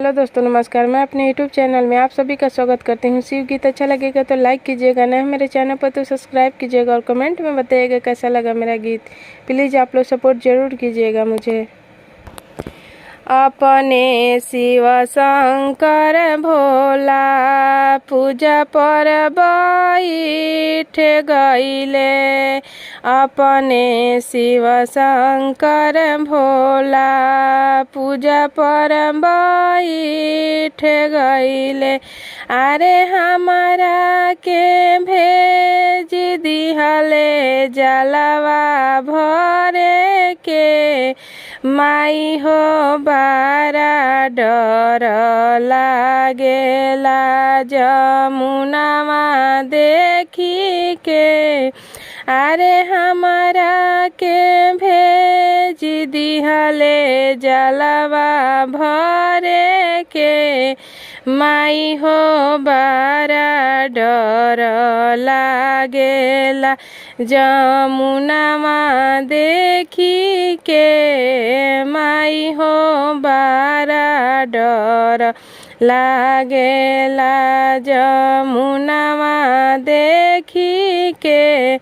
Hello दोस्तों, नमस्कार। मैं अपने यूट्यूब चैनल में आप सभी का स्वागत करती हूँ। शिव गीत अच्छा लगेगा तो लाइक कीजिएगा, नए मेरे चैनल पर तो सब्सक्राइब कीजिएगा और कमेंट में बताइएगा कैसा लगा मेरा गीत। प्लीज़ आप लोग सपोर्ट जरूर कीजिएगा मुझे। अपने शिव शंकर भोला पूजा पर बैठ गईले। अपने शिव शंकर भोला पूजा पर बैठ गईले। अरे हमारा के भेज दिहले जलवा भरे के। माई हो बारा डर लागेला जमुनामा देखी के। अरे हमारा के भेज दिहले जलवा भरे के। माई हो बारा डर लागेला जमुनामा देखी के। माई हो बारा डर लागेला जमुनामा देखी के।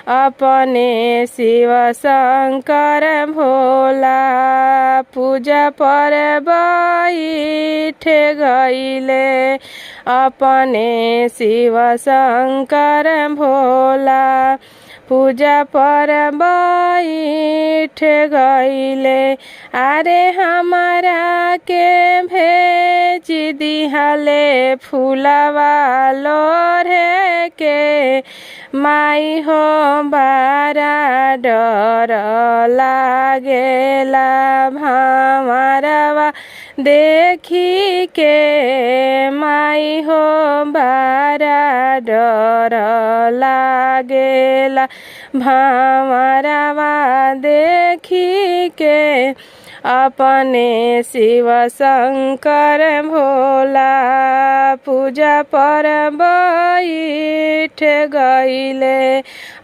अपने शिव शंकर भोला पूजा पर बैठ गईले। अपने शिव शंकर भोला पूजा पर बैठ गईले। अरे हमारा के भेज दिहले फूलवा लोढ़े के। माई हो बारा डर लागेला भंवरवा देखी के। माई हो बारा डर लागेला भंवरवा देखी के। अपने शिव शंकर भोला पूजा पर बैठ गईले।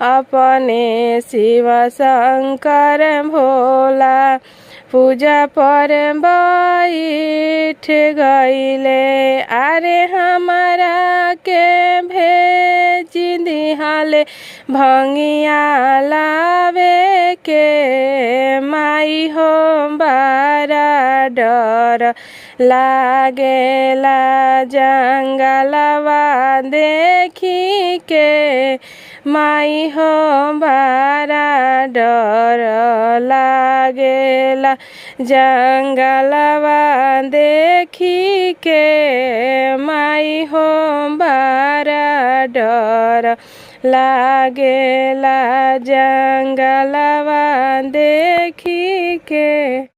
अपने शिव शंकर भोला पूजा पर बैठ गईले। अरे हमारा के भेज दिहले भंगिया लावे के। माई हो बारा डर लागेला जंगलवा देखी के। माई हो बारा डर लागेला जंगलवा देखी के। माई हो बारा डर लागेला जंगलवा देखी के।